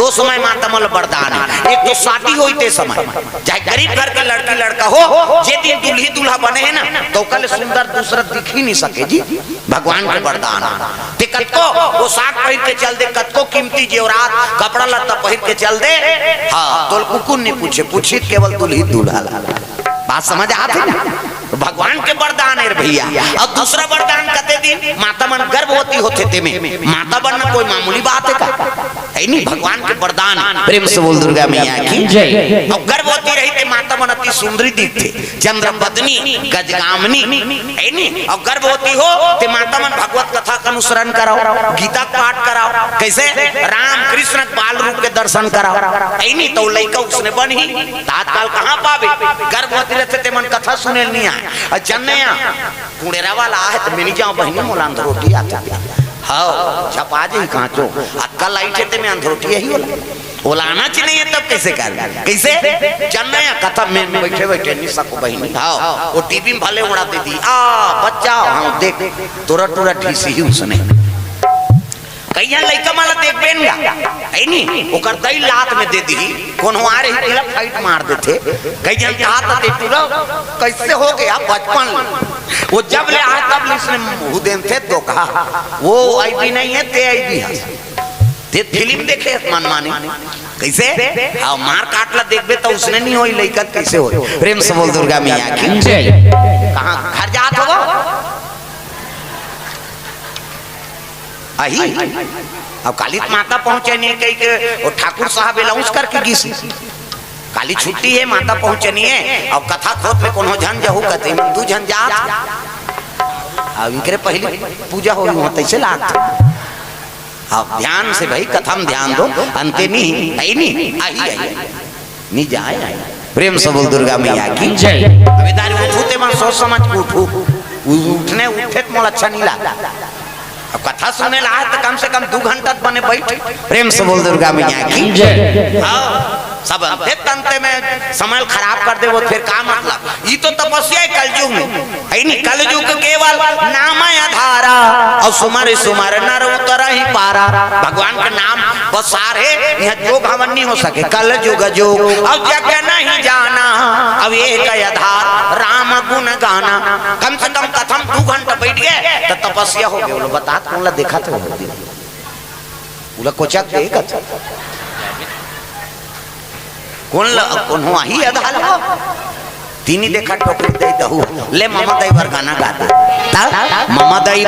दो समय माता मन वरदान है। एक तो शादी होते समय, चाहे गरीब घर के लड़की लड़का हो, जे दिन दूल्ही दूल्हा बने है ना तो कल सुंदर दूसरा दिख ही नहीं सके जी, भगवान के वरदान। कतको वो साग पहन के चल दे, कतको कीमती जेवरात कपड़ा लत्ता पहन के चल दे, हाँ तो कुकुन नहीं पूछे, पूछी केवल दूल्ही दूल्हा। बात समझ आती ना? भगवान के वरदान है भैया। और दूसरा वरदान कहते दिन माता मन गर्भवती होते थे में, माता बनना कोई मामूली बात है का? है नहीं, भगवान के वरदान। प्रेम से बोल दुर्गा मैया की जय। और गर्भवती रही थे माता मन अति सुंदरी दिखते, चंद्रपत्नी गजगामिनी, है नहीं। और गर्भवती हो तो माता मन भगवत कथा का अनुसरण कराओ, गीता पाठ कराओ, कैसे राम कृष्ण बाल रूप के दर्शन कराओ, है नहीं। तो लड़का उसने बन ही तात्काल कहाँ पावे, गर्भवती रहते थे मन कथा सुने नहीं आए। जन्नया कुड़ेरा वाला है तो मिल जाओ बहनी मोला अंधरोटी आती है, हाँ छपा जी कांचो अक्का लाइट है में अंधरोटी यही होला, ओलाना चाहिए तब कैसे कर, कैसे जन्नया कथा में बैठे बैठे नहीं सको बहनी, हाँ वो टीवी में भले उड़ा दे दी, बच्चा हाँ देख तोरा टूरा ठीसी ही उसने कई लड़का माला देख बेनगा, है नहीं ओकर दई लात में दे दी, कोनो आ रही पहला फाइट मार देते, कई जन कहा था दे पूरा कैसे हो गया बचपन, वो जब ले आए तब इसने मुंह देते तो कहा वो आई भी नहीं है ते आई भी है, ते फिल्म देखे मन मानी कैसे हाँ मार काटला देखबे तो उसने नहीं होई लड़का कैसे हो। प्रेम से बोल दुर्गा मैया की जय। कहां घर जात हो अही अब काली माता पहुंचे नहीं कही के और ठाकुर साहब अलाउंस करके गीस काली छुट्टी है माता पहुंचे नहीं है। अब कथा खोत में कोनो झन जहू कहते मन दू झन जात, अब इनके पहले पूजा हो वहां तैसे लाग। अब ध्यान से भाई कथा में ध्यान दो, अंते नहीं आई नहीं आई आई नहीं जाए। प्रेम से बोल दुर्गा मैया की जय। अबेदारी उठते मन सोच समझ के उठू, उठने उठे तो मोला अच्छा नहीं लगा। अब कथा सुनने ला तो कम से कम 2 घंटा बने बैठे। प्रेम से बोल दुर्गा मैया की जय। सब तंते में समय खराब कर दे वो फिर का मतलब, ये तो तपस्या है कलयुग में, है नहीं कलयुग केवल नाम आधारा और सुमर सुमर नर उतर ही पारा। भगवान का नाम बसार है, यह जोग हवन नहीं हो सके कलयुग जोग। अब जग नहीं जाना अब एक आधार राम गुण गाना। कम से कम कथम 2 घंटा बैठ गए तो तपस्या हो गई। बोलो बता कौन ला देखा था बोला कोचा देखा कौन हो ही आधार तीनी देखा टोकरी दे दहू ले मामा दई बार गाना गाता ता मामा दई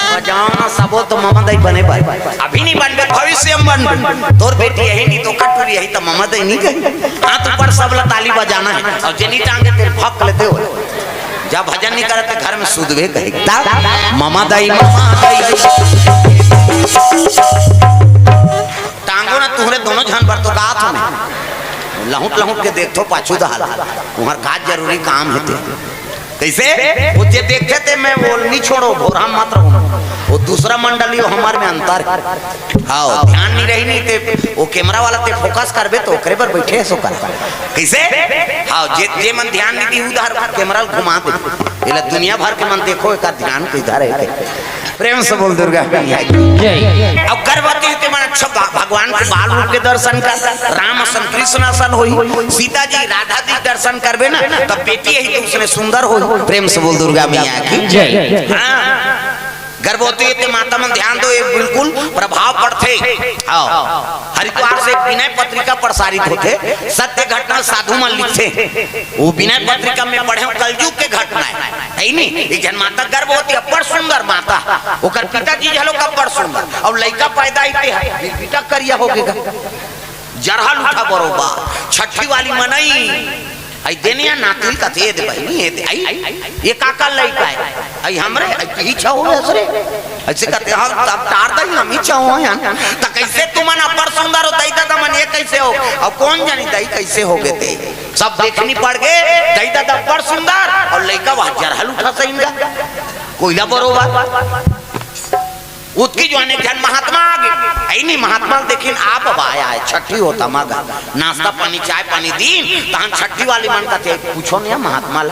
बजाना सबो तो मामा दई बने भाई अभी नहीं बन भविष्य में बन तोर बेटी यही नहीं तो कटोरी यही तो मामा दई नहीं गई हाथ ऊपर सबला ताली बजाना है और जेनी टांगे तेरे फक लेते हो जब भजन नहीं करते घर में सुधवे कहे ता मामा दई टांगो ना तुम्हारे दोनों जानवर तो गात हो लहुट लहुट के देखो पाछू दाल तुम्हार काज जरूरी काम है कैसे वो जे देखते थे मैं वो नहीं छोड़ो भोरा मत रहो वो दूसरा मंडली हमारे में अंतर हाँ ध्यान नहीं रही नहीं थे वो कैमरा वाला ते फोकस करबे तो ओकरे पर बैठे सो कर कैसे हाँ जे मन ध्यान नहीं दी उधर कैमरा घुमा दे इला दुनिया भर के मन देखो एक ध्यान किधर है। प्रेम से बोल दुर्गा अब गर्भवती थे मन अच्छा भगवान के बाल रूप के दर्शन कर राम सन कृष्ण सन होई सीता जी राधा जी दर्शन करबे ना तब बेटी यही तो उसने सुंदर हो। प्रेम से बोल दुर्गा मैया की जय। गर्भवती थे माता मन ध्यान दो ये बिल्कुल प्रभाव पड़ते हरिद्वार से विनय पत्रिका प्रसारित होते सत्य घटना साधु मन लिखते वो विनय पत्रिका में पढ़े कलयुग के घटना है नहीं एक जन माता गर्भवती अपर सुंदर माता ओकर पिताजी झलो का अपर सुंदर और लड़का पैदा ही बेटा करिया हो गएगा जरहल उठा बरोबर छठी वाली मनई आई देनिया नातिल का दे दे भाई नहीं है आई ये काका लड़का है आई हमरे ही छाओ ऐसे ऐसे कहते हम तब तार दई हम ही छाओ यार त कैसे तुमन अपर सुंदर हो दई दादा मन ये कैसे हो अब कौन जानी दई कैसे हो गए थे सब देखनी पड़ गए दई दादा अपर सुंदर और लड़का वहां जरहल उठा सहीगा कोयला बरोबर उसकी जो अनेक जन महात्मा आ गए आई नहीं महात्मा देखिन आप अब आया है छठी होता मगर नाश्ता पानी चाय पानी दीन तहन छठी वाली मन का थे पूछो नहीं महात्मा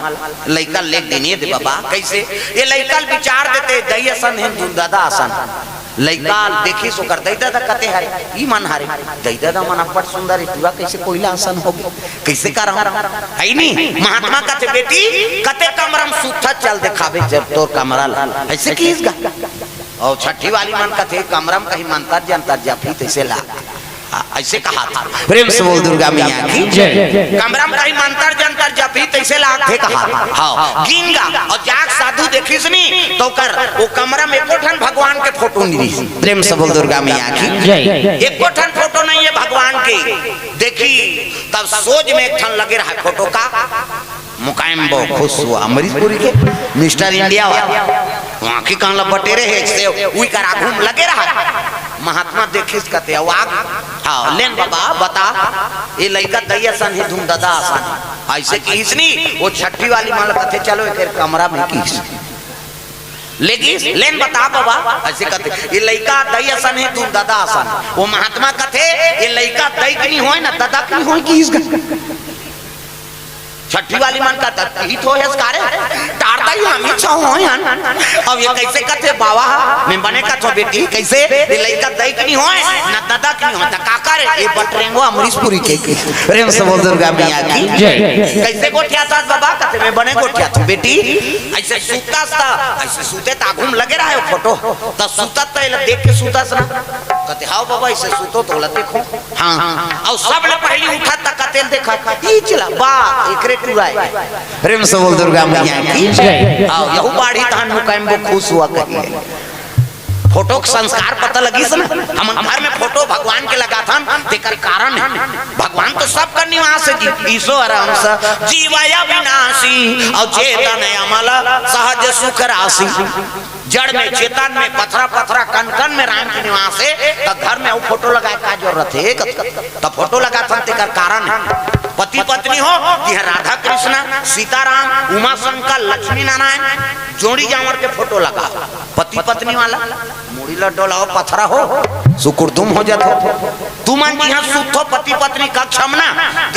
लइका ले दिने दे बाबा कैसे ये लइका विचार देते दई असन है दादा असन लइका देखी सो कर दई दादा कते हरे ई मन हरे दई दादा मन अपर सुंदर पूरा कैसे कोयला आसन हो कैसे कर आई नहीं महात्मा का थे बेटी कते कमरम सुथा चल दिखावे जब तोर कमरा ऐसे कीस गा और छठी वाली मन का थे कमरम कहीं मंतर जंतर जफी तैसे ला ऐसे कहा था प्रेम से बोल दुर्गा मैया की जय कमरम कहीं मंतर जंतर जफी तैसे ला थे कहा हां गिंगा और जाग साधु देखिस नी तो कर वो कमरम एको ठन भगवान के फोटो नहीं प्रेम से बोल दुर्गा मैया की जय एको ठन फोटो नहीं है भगवान के देखी तब सोच में एक ठन लगे रहा फोटो का मुकायम बो खुश हुआ अमरीशपुरी के मिस्टर इंडिया वहां की कांला बटेरे है से उई करा घूम लगे रहा महात्मा देखिस कते आग हां लेन बाबा बता ये लइका दैया सन ही धूम दादा आसन ऐसे कीस नी वो छठी वाली माल कथे चलो एक कमरा में कीस लेकिन लेन बता बाबा ऐसे कथे ये लइका दैया सन ही धूम दादा आसन वो महात्मा कथे ये लइका दै की नहीं होय ना दादा की होय कीस छठी वाली मन का हित हो है इसकारे टारता ही हम ही चाहो यान अब ये कैसे कथे बाबा मैं बने का तो बेटी कैसे ये लइका दई की नहीं होए ना दादा की नहीं होता काका रे ये बटरेंगो अमरीशपुरी के प्रेम से बोल दुर्गा मैया की जय कैसे गोठिया था बाबा कथे मैं बने गोठिया तो बेटी ऐसे सूता था ऐसे सूते ता घूम लगे रहा है फोटो त सूता त देख के सूता सा कथे हां बाबा ऐसे सूतो तो ल देखो हां और सब ने पहली उठा त कतेल देखा ई चला बा एकरे प्रेम से बोल दुर्गा मैया की जय आओ यहु बाड़ी धान मुकाम को खुश हुआ कहिए फोटो का संस्कार पता लगी सन हम घर में फोटो भगवान के लगा था तेकर कारण है भगवान तो सब का निवास है ईश्वर अंश जीवय विनाशी और चेतन अमल सहज सुख राशि जड़ में चेतन में पथरा पथरा कन कन में राम के निवास है तो घर में वो फोटो लगाए का जरूरत है तो फोटो लगा था तेकर कारण है पति पत्नी हो यह राधा कृष्ण सीताराम उमा शंकर लक्ष्मी नारायण जोड़ी जावर के फोटो लगा पति पत्नी वाला मुड़ी लड्डोला पथरा हो सुकुर्दुम हो जातो तुम यहाँ सुथो पति पत्नी का क्षमना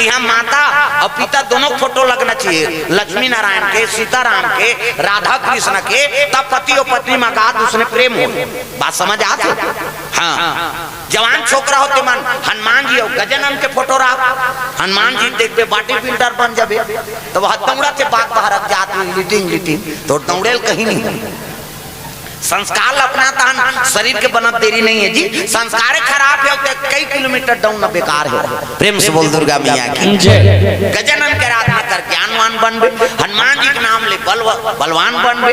यहाँ माता और पिता दोनों फोटो लगना चाहिए लक्ष्मी नारायण के सीताराम के राधा कृष्ण के तब पति और पत्नी में का उसने प्रेम हो बात समझ आती हाँ जवान छोकरा होते मन हनुमान जी और गजानन के फोटो रहा हनुमान जी देखते बाटी बिल्डर बन जाबे तो वह दौड़ा के बात बाहर जात लिटिंग लिटिंग तो दौड़ेल कहीं नहीं संस्कार अपनाता है शरीर के बनत देरी नहीं है जी संस्कार खराब है तो कई किलोमीटर डाउन बेकार है प्रेम से बोल दुर्गा मैया की जय गजानन के आराधना कर ज्ञानवान बनबे हनुमान जी के नाम ले बलवान बनबे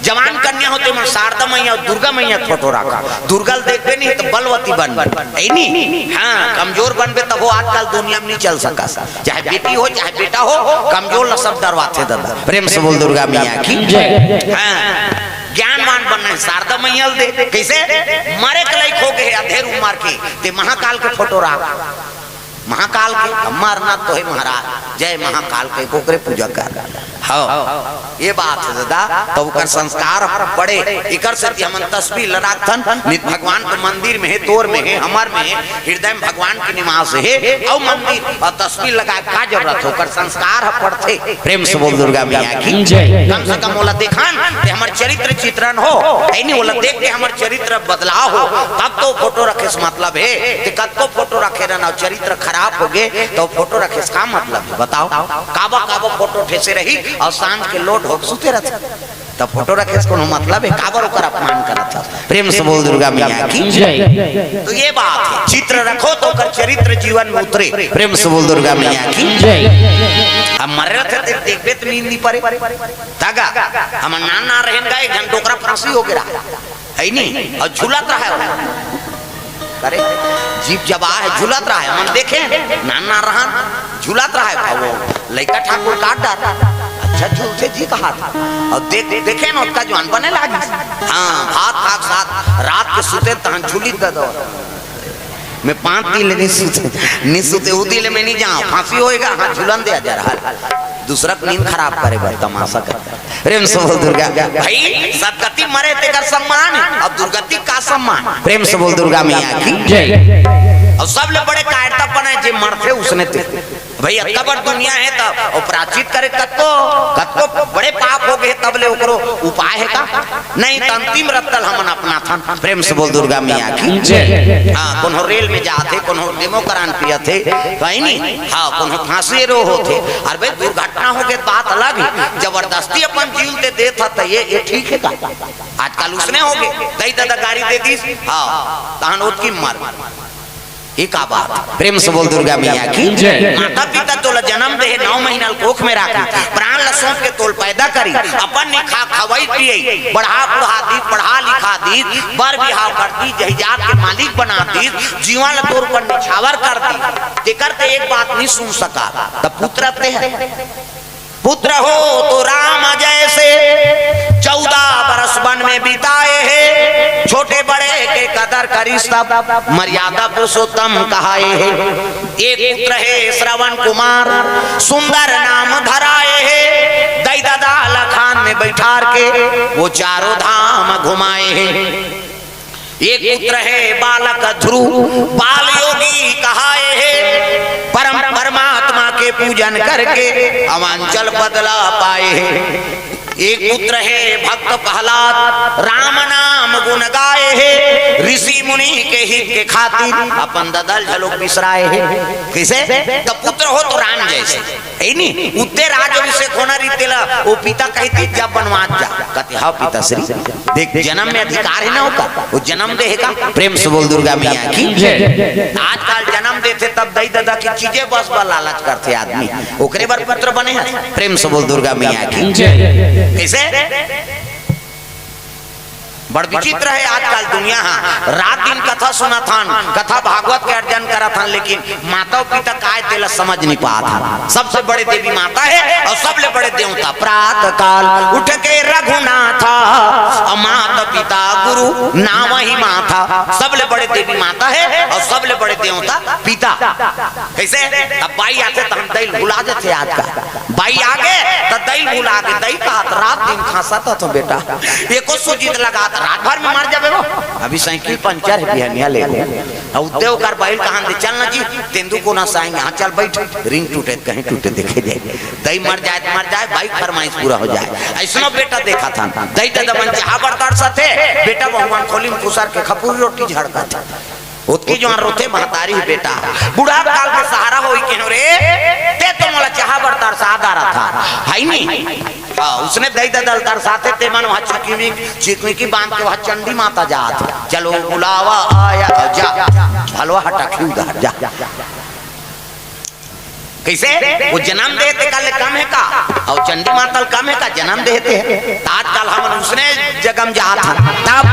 जवान कन्या होते मन शारदा मैया और दुर्गा मैया फोटो रखा दुर्गा देखबे नहीं तो बलवती बनबे ऐ नहीं हां कमजोर बनबे तब वो आजकल दुनिया में नहीं चल सका चाहे बेटी हो चाहे बेटा हो कमजोर ल सब डरवाते दादा प्रेम से बोल दुर्गा मैया की जय हां ज्ञानवान बनना है शारदा मैया दे कैसे मारे कलाई खो गए अधेर उमर के ते महाकाल के फोटो रहा महाकाल के अमरनाथ तो है महाराज जय महाकाल के कोकरे पूजा कर हाँ ये बात है दादा तो कर संस्कार पड़े इकर से हम तस्वीर लड़ाथन नित भगवान के मंदिर में है तोर में है हमार में है हृदय में भगवान के निवास है और मंदिर और तस्वीर लगा का जरूरत हो कर संस्कार पड़ते प्रेम से बोल दुर्गा मैया की जय कम से कम बोला दिखान कि हमार चरित्र चित्रण हो ऐनी बोला देख के हमार चरित्र बदलाव हो तब तो फोटो रखे मतलब है कि कद को फोटो रखे रहना चरित्र खराब हो गए तो फोटो रखे इसका मतलब बताओ काबा काबा फोटो ठेसे रही और सांझ के लोट हो सुते रहते तब फोटो रखे इसको मतलब है काबर ओकर अपमान करत था प्रेम से बोल दुर्गा मैया की जय तो ये बात है चित्र रखो तो कर चरित्र जीवन में उतरे प्रेम से बोल दुर्गा मैया की जय अब मरे रहते देखबे तो नींद नहीं पड़े तागा हम नाना रहन गए जन डोकरा फांसी हो गया है नहीं और झूलत रहा है करे जीप जब आ है झूलत रहा है मन देखे नाना रहन झूलत रहा है वो लइका ठाकुर काट डाला अच्छा झूठे जी कहा था और देखे ना उसका जवान बने लगी हाँ हाथ हाथ साथ रात के सुते तहन झूली दो मैं 5 दिन नहीं सुते वो दिल में नहीं जाऊं फांसी होएगा हाँ झूलन दिया जा रहा दूसरा नींद खराब करे बस तमाशा करता प्रेम से बोल दुर्गा भाई सदगति मरे तेकर सम्मान अब दुर्गति का सम्मान। प्रेम से बोल दुर्गा मैया की जय। और सब ले बड़े कायरतापन है जे मरते उसने ते भैया कबर दुनिया है तब और प्राचित करे कत्तो बड़े पाप हो गए तब ले ओकरो उपाय है का नहीं तो अंतिम रत्तल हमन अपना था। प्रेम से बोल दुर्गा मैया की जय। हां कोनो रेल में जाते कोनो डेमोक्रान पिया थे कहीं नहीं हां कोनो फांसी रो होते और भाई दुर्घटना हो गई बात अलग है जबरदस्ती अपन जीव दे देता था ये ठीक है का आजकल उसने हो गए दई दादा गाड़ी दे दी हां तहन ओत की मर एक बात। प्रेम से बोल दुर्गा मैया की जय। माता पिता तोला जन्म दे 9 महीना कोख में राखी प्राण लसों के तोल पैदा करी अपन ने खा खवाई पिए बढ़ा बुढ़ा दी पढ़ा लिखा दी बर बिहाव कर दी जहिजात के मालिक बना दी जीवन तोर पर निछावर कर दी तेकर ते एक बात नहीं सुन सका तब पुत्र ते है पुत्र हो तो राम जैसे 14 बरस वन में बिताए हैं छोटे बड़े के कदर करी सब मर्यादा पुरुषोत्तम कहाए हैं एक पुत्र है श्रवण कुमार सुंदर नाम धराए हैं दई दादा लखान में बैठार के वो चारों धाम घुमाए हैं एक पुत्र है बालक ध्रुव बाल योगी कहाए है परम परमात्मा के पूजन करके अवांचल बदला पाए हैं एक पुत्र है भक्त प्रहलाद राम नाम गुण गाए है ऋषि मुनि के हित के खातिर अपन ददल झलोक बिसराए है किसे तो पुत्र हो तो राम जैसे है नहीं उते राज अभिषेक होना रीतेला वो पिता कहती जब बनवास जा कहते हाँ पिता श्री देख जन्म में अधिकार है ना होता वो जन्म देगा। प्रेम से बोल दुर्गा मैया की जय। आजकल जन्म देते तब दई दादा की चीजें बस बा लालच करते आदमी ओकरे बार पुत्र बने हैं। प्रेम से बोल दुर्गा मैया की जय। कैसे बड़ विचित्र है आजकल दुनिया रात दिन कथा सुना था कथा भागवत के अर्जन करा था लेकिन माता पिता काय तेला समझ नहीं पा था। सबसे बड़े देवी माता है और सबले बड़े देवता प्रातः काल उठ के रघुनाथा और माता पिता गुरु नाम ही माता सबले बड़े देवी माता है और सबले बड़े देवता पिता। कैसे अब बाई आते तो हम दही भुला जाते आज का बाई आगे तो दही भुला के दही का रात दिन खासा था तो बेटा एको सुजीत लगा रात भर में मर जाबे वो अभी साइकिल पंचर है बिहनिया ले और देव कर बाइल कहां दे चलना जी तेंदु को ना साई यहां चल बैठ रिंग टूटे कहीं टूटे देखे जाए दही मर जाए बाइक फरमाइश पूरा हो जाए ऐसनो बेटा देखा था दही दादा मन चाह बरदार साथे बेटा भगवान खोली में कुसर के खपूरी रोटी झड़का था उसकी जो रोते महतारी बेटा बूढ़ा काल के सहारा होई के रे ते तो मोला चाह बरदार सादारा था है नहीं उसने दही ददल तर साथे ते मन वहां चिकनी की बांध के वहां चंडी माता जात चलो बुलावा आया जा हलवा हटा क्यों उधर जा कैसे वो जन्म देते कल कम है का और चंडी माता कम है का जन्म देते आजकल हम उसने जगम जा था तब